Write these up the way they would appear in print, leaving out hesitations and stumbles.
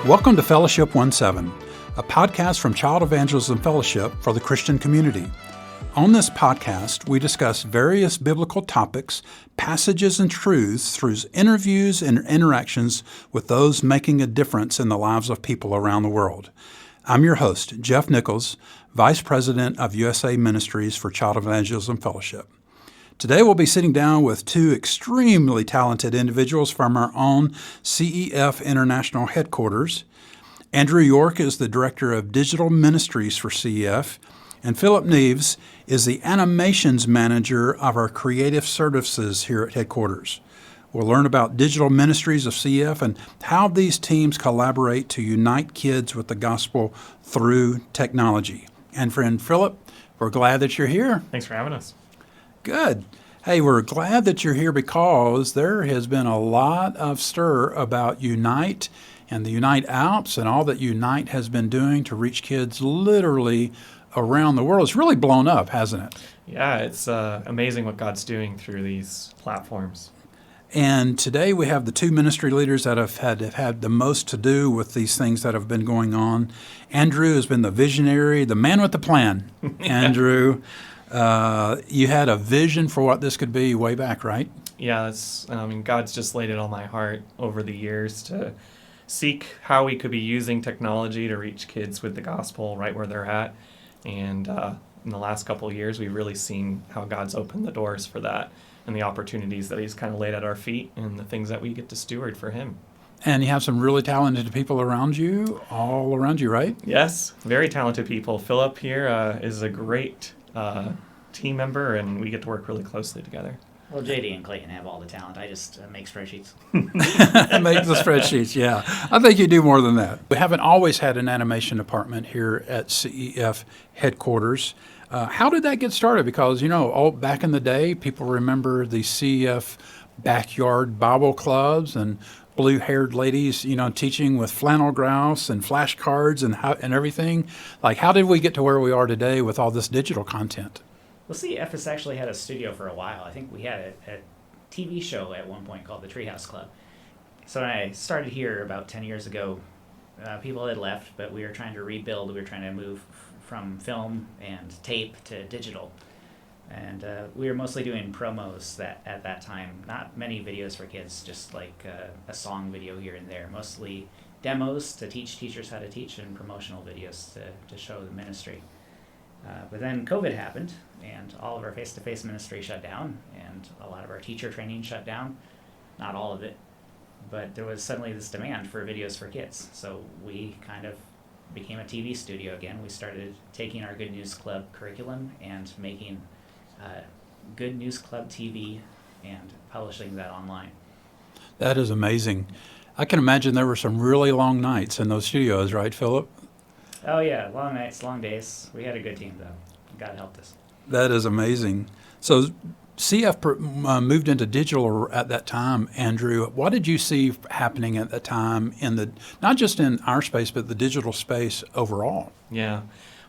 Welcome to Fellowship 17, a podcast from Child Evangelism Fellowship for the Christian community. On this podcast, we discuss various biblical topics, passages, and truths through interviews and interactions with those making a difference in the lives of people around the world. I'm your host, Jeff Nichols, Vice President of USA Ministries for Child Evangelism Fellowship. Today we'll be sitting down with two extremely talented individuals from our own CEF International headquarters. Andrew York is the Director of Digital Ministries for CEF, and Philip Neves is the Animations Manager of our Creative Services here at headquarters. We'll learn about digital ministries of CEF and how these teams collaborate to unite kids with the gospel through technology. And friend Philip, we're glad that you're here. Thanks for having us. Good. Hey, we're glad that you're here because there has been a lot of stir about Unite and the Unite Alps and all that Unite has been doing to reach kids literally around the world. It's really blown up, hasn't it? Yeah, it's amazing what God's doing through these platforms. And today we have the two ministry leaders that have had the most to do with these things that have been going on. Andrew has been the visionary, the man with the plan. Andrew, you had a vision for what this could be way back, right? Yeah, God's just laid it on my heart over the years to seek how we could be using technology to reach kids with the gospel right where they're at. And in the last couple of years, we've really seen how God's opened the doors for that and the opportunities that he's kind of laid at our feet and the things that we get to steward for him. And you have some really talented people around you, all around you, right? Yes, very talented people. Philip here is a great team member, and we get to work really closely together. Well, JD and Clayton have all the talent. I just make spreadsheets. Make the spreadsheets, yeah. I think you do more than that. We haven't always had an animation department here at CEF headquarters. How did that get started? Because, back in the day, people remember the CEF backyard Bible clubs and blue-haired ladies, teaching with flannel grouse and flashcards and everything. Like, how did we get to where we are today with all this digital content? Well, CEF has actually had a studio for a while. I think we had a TV show at one point called the Treehouse Club. So when I started here about 10 years ago, people had left, but we were trying to rebuild. We were trying to move from film and tape to digital. And we were mostly doing promos at that time. Not many videos for kids, just like a song video here and there. Mostly demos to teach teachers how to teach and promotional videos to show the ministry. But then COVID happened, and all of our face-to-face ministry shut down, and a lot of our teacher training shut down. Not all of it, but there was suddenly this demand for videos for kids. So we kind of became a TV studio again. We started taking our Good News Club curriculum and making Good News Club TV and publishing that online. That is amazing. I can imagine there were some really long nights in those studios, right, Philip? Oh yeah, long nights, long days. We had a good team though. God helped us. That is amazing. So CF moved into digital at that time. Andrew, what did you see happening at that time not just in our space, but the digital space overall? Yeah.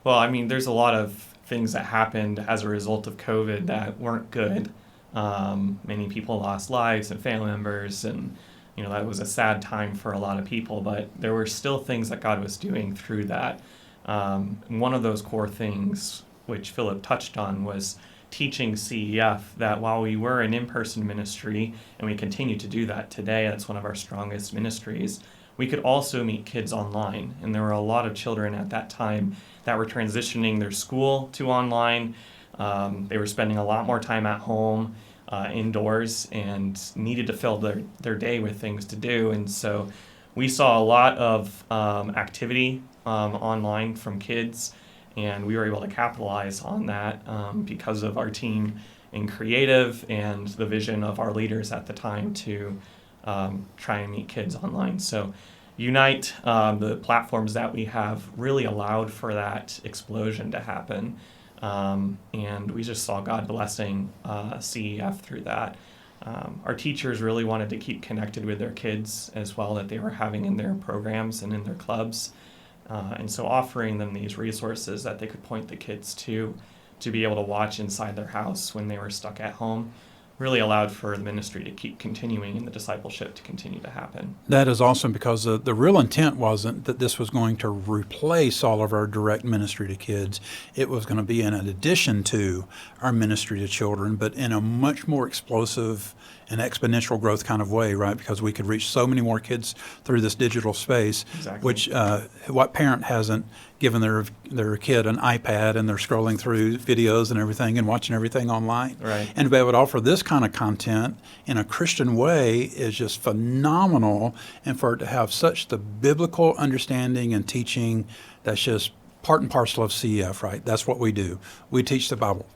Well, there's a lot of things that happened as a result of COVID that weren't good. Many people lost lives and family members, and that was a sad time for a lot of people, but there were still things that God was doing through that. One of those core things, which Philip touched on, was teaching CEF that while we were an in-person ministry, and we continue to do that today, that's one of our strongest ministries, we could also meet kids online. And there were a lot of children at that time that were transitioning their school to online. They were spending a lot more time at home, indoors, and needed to fill their day with things to do. And so we saw a lot of activity online from kids, and we were able to capitalize on that because of our team in creative and the vision of our leaders at the time to try and meet kids online. So Unite, the platforms that we have, really allowed for that explosion to happen. And we just saw God blessing CEF through that. Our teachers really wanted to keep connected with their kids as well that they were having in their programs and in their clubs. And so offering them these resources that they could point the kids to be able to watch inside their house when they were stuck at home really allowed for the ministry to keep continuing and the discipleship to continue to happen. That is awesome, because the real intent wasn't that this was going to replace all of our direct ministry to kids. It was going to be in addition to our ministry to children, but in a much more explosive and exponential growth kind of way, right? Because we could reach so many more kids through this digital space. Exactly. Which what parent hasn't given their kid an iPad and they're scrolling through videos and everything and watching everything online? Right. And to be able to offer this kind of content in a Christian way is just phenomenal. And for it to have such the biblical understanding and teaching, that's just part and parcel of CEF, right? That's what we do. We teach the Bible.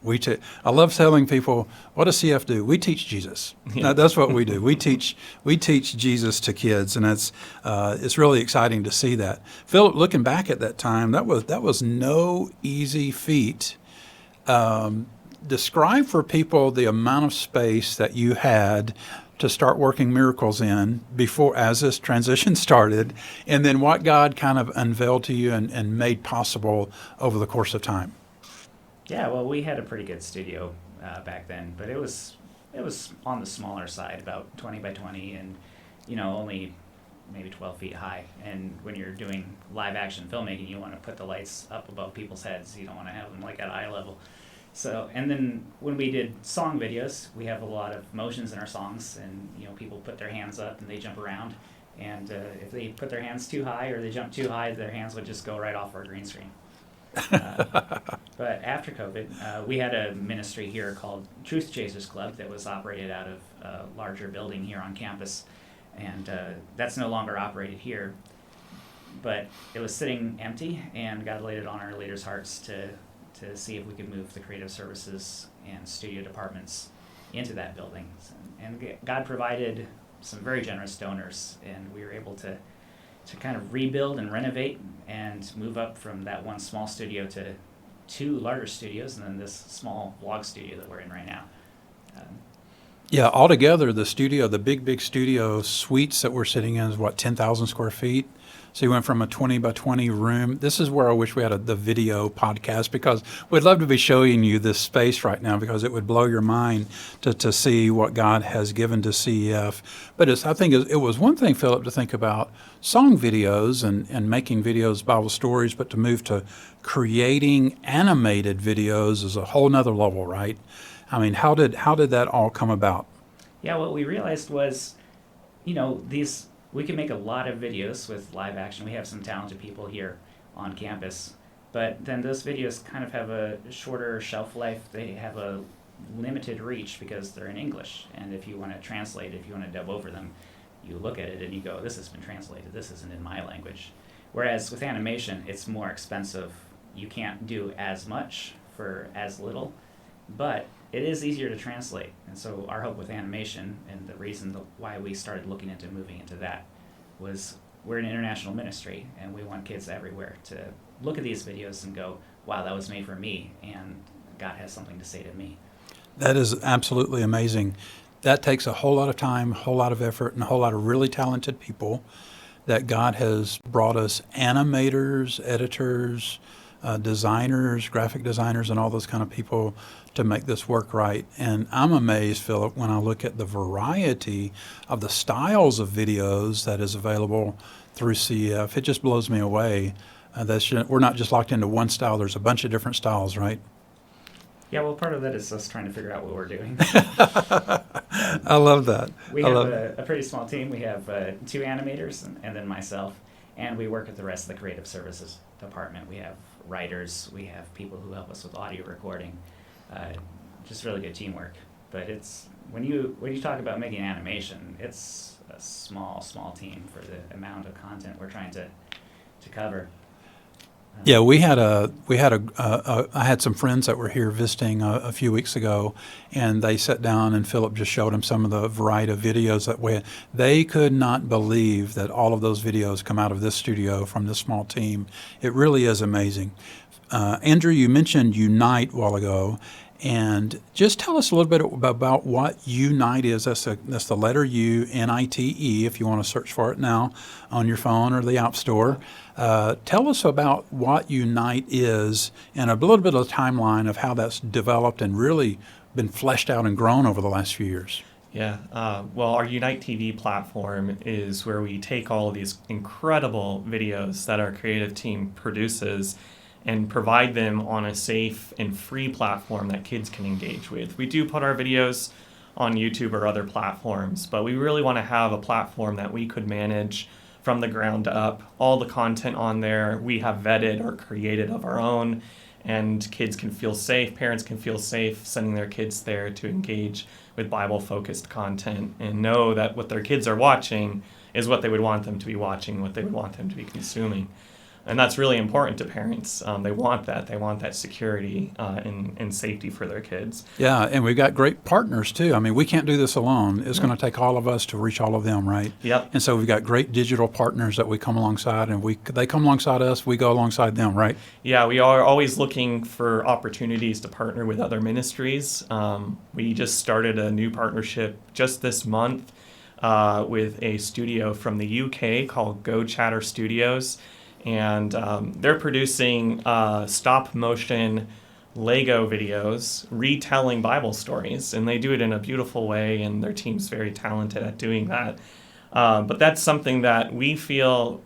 I love telling people, what does CEF do? We teach Jesus. Yeah. That's what we do. We teach Jesus to kids, and it's really exciting to see that. Philip, looking back at that time, that was no easy feat. Describe for people the amount of space that you had to start working miracles in before, as this transition started, and then what God kind of unveiled to you and made possible over the course of time. Yeah, well, we had a pretty good studio back then, but it was on the smaller side, about 20 by 20, and only maybe 12 feet high. And when you're doing live action filmmaking, you want to put the lights up above people's heads. You don't want to have them like at eye level. So, and then when we did song videos, we have a lot of motions in our songs, and people put their hands up and they jump around, and if they put their hands too high or they jump too high, their hands would just go right off our green screen. But after COVID, we had a ministry here called Truth Chasers Club that was operated out of a larger building here on campus, and that's no longer operated here. But it was sitting empty, and God laid it on our leaders' hearts to see if we could move the creative services and studio departments into that building. And God provided some very generous donors, and we were able to kind of rebuild and renovate and move up from that one small studio to 2 larger studios, and then this small vlog studio that we're in right now. Yeah, altogether, the big studio suites that we're sitting in is 10,000 square feet. So you went from a 20 by 20 room. This is where I wish we had the video podcast, because we'd love to be showing you this space right now, because it would blow your mind to see what God has given to CEF. But I think it was one thing, Philip, to think about song videos and making videos, Bible stories, but to move to creating animated videos is a whole nother level, right? I mean, how did that all come about? Yeah, what we realized was, we can make a lot of videos with live action. We have some talented people here on campus, but then those videos kind of have a shorter shelf life. They have a limited reach because they're in English, and if you want to translate, if you want to dub over them, you look at it and you go, this has been translated, this isn't in my language. Whereas with animation, it's more expensive. You can't do as much for as little, but it is easier to translate. And so our hope with animation, and the reason why we started looking into moving into that, was we're an international ministry, and we want kids everywhere to look at these videos and go, wow, that was made for me, and God has something to say to me. That is absolutely amazing. That takes a whole lot of time, a whole lot of effort, and a whole lot of really talented people that God has brought us, animators, editors, designers, graphic designers, and all those kind of people to make this work right. And I'm amazed, Philip, when I look at the variety of the styles of videos that is available through CEF. It just blows me away. We're not just locked into one style. There's a bunch of different styles, right? Yeah, well, part of that is us trying to figure out what we're doing. I love that. We have a pretty small team. We have 2 animators and then myself, and we work with the rest of the creative services department. We have writers, we have people who help us with audio recording, just really good teamwork. But it's when you talk about making animation, it's a small team for the amount of content we're trying to cover. Yeah, I had some friends that were here visiting a few weeks ago, and they sat down and Philip just showed them some of the variety of videos that they could not believe that all of those videos come out of this studio from this small team. It really is amazing. Andrew, you mentioned Unite a while ago, and just tell us a little bit about what Unite is. That's the letter U, N-I-T-E, if you want to search for it now on your phone or the App Store. Tell us about what Unite is and a little bit of a timeline of how that's developed and really been fleshed out and grown over the last few years. Yeah. Well, our Unite TV platform is where we take all of these incredible videos that our creative team produces and provide them on a safe and free platform that kids can engage with. We do put our videos on YouTube or other platforms, but we really want to have a platform that we could manage from the ground up. All the content on there we have vetted or created of our own, and kids can feel safe, parents can feel safe sending their kids there to engage with Bible-focused content and know that what their kids are watching is what they would want them to be watching, what they would want them to be consuming. And that's really important to parents. They want that. They want that security and safety for their kids. Yeah, and we've got great partners, too. I mean, we can't do this alone. It's going to take all of us to reach all of them, right? Yep. And so we've got great digital partners that we come alongside, and they come alongside us, we go alongside them, right? Yeah, we are always looking for opportunities to partner with other ministries. We just started a new partnership just this month with a studio from the UK called Go Chatter Studios. And they're producing stop-motion Lego videos retelling Bible stories, and they do it in a beautiful way, and their team's very talented at doing that. But that's something that we feel,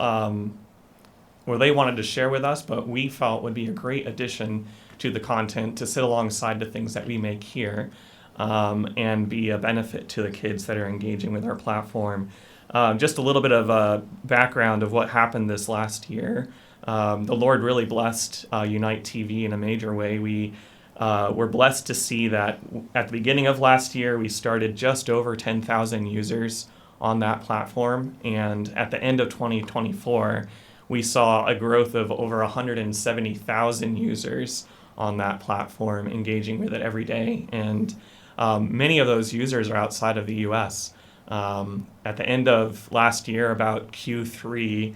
or they wanted to share with us, but we felt would be a great addition to the content to sit alongside the things that we make here and be a benefit to the kids that are engaging with our platform. Just a little bit of a background of what happened this last year. The Lord really blessed Unite TV in a major way. We were blessed to see that at the beginning of last year, we started just over 10,000 users on that platform. And at the end of 2024, we saw a growth of over 170,000 users on that platform engaging with it every day. And many of those users are outside of the U.S. At the end of last year, about Q3,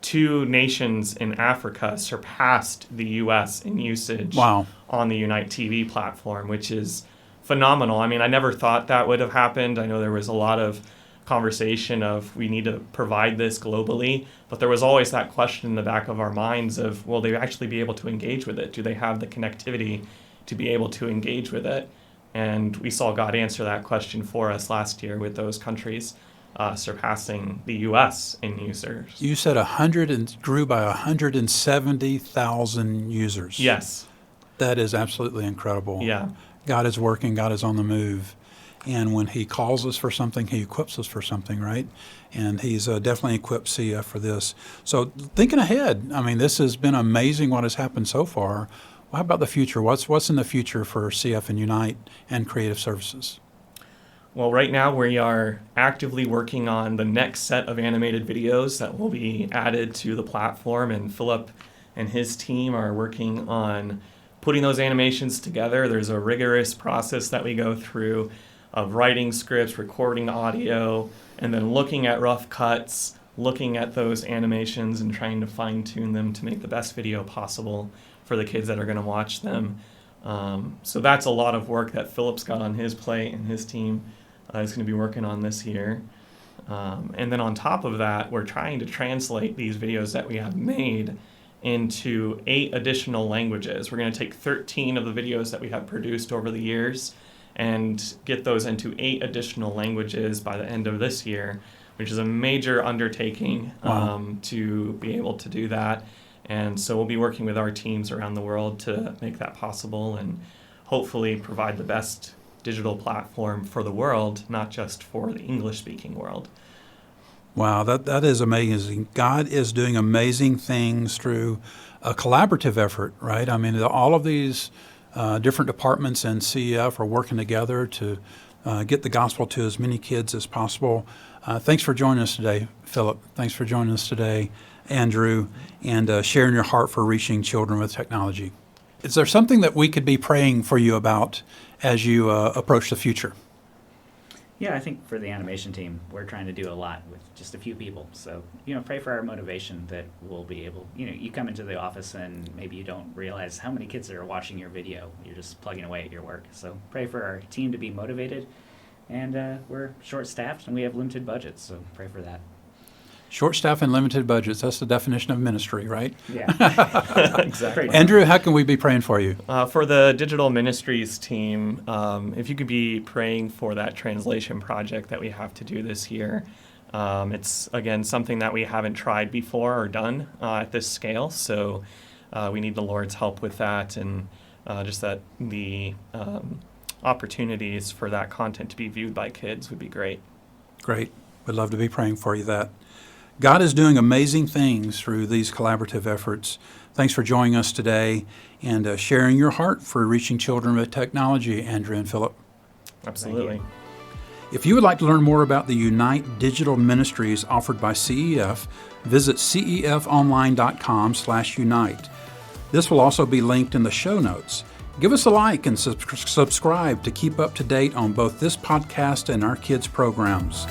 2 nations in Africa surpassed the U.S. in usage on the Unite TV platform, which is phenomenal. I mean, I never thought that would have happened. I know there was a lot of conversation of we need to provide this globally, but there was always that question in the back of our minds of, will they actually be able to engage with it? Do they have the connectivity to be able to engage with it? And we saw God answer that question for us last year with those countries surpassing the U.S. in users. You said grew by 170,000 users. Yes. That is absolutely incredible. Yeah. God is working. God is on the move. And when he calls us for something, he equips us for something, right? And he's definitely equipped CF for this. So thinking ahead, I mean, this has been amazing what has happened so far. How about the future? What's in the future for CF and Unite and Creative Services? Well, right now we are actively working on the next set of animated videos that will be added to the platform, and Philip and his team are working on putting those animations together. There's a rigorous process that we go through of writing scripts, recording audio, and then looking at rough cuts, looking at those animations and trying to fine-tune them to make the best video possible for the kids that are going to watch them. So that's a lot of work that Philip's got on his plate, and his team is going to be working on this year. And then on top of that, we're trying to translate these videos that we have made into 8 additional languages. We're going to take 13 of the videos that we have produced over the years and get those into 8 additional languages by the end of this year, which is a major undertaking to be able to do that. And so we'll be working with our teams around the world to make that possible and hopefully provide the best digital platform for the world, not just for the English-speaking world. Wow, that is amazing. God is doing amazing things through a collaborative effort, right? I mean, all of these different departments in CEF are working together to get the gospel to as many kids as possible. Thanks for joining us today, Philip. Thanks for joining us today, Andrew, and sharing your heart for reaching children with technology. Is there something that we could be praying for you about as you approach the future? Yeah, I think for the animation team, we're trying to do a lot with just a few people. So, pray for our motivation that we'll be able, you come into the office and maybe you don't realize how many kids are watching your video. You're just plugging away at your work. So pray for our team to be motivated. And we're short-staffed and we have limited budgets, so pray for that. Short staff and limited budgets. That's the definition of ministry, right? Yeah. Exactly. Andrew, how can we be praying for you? For the digital ministries team, if you could be praying for that translation project that we have to do this year. It's, again, something that we haven't tried before or done at this scale, so we need the Lord's help with that, and just that the opportunities for that content to be viewed by kids would be great. Great. We'd love to be praying for you that. God is doing amazing things through these collaborative efforts. Thanks for joining us today and sharing your heart for reaching children with technology, Andrew and Philip. Absolutely. If you would like to learn more about the Unite digital ministries offered by CEF, visit cefonline.com/unite. This will also be linked in the show notes. Give us a like and subscribe to keep up to date on both this podcast and our kids' programs.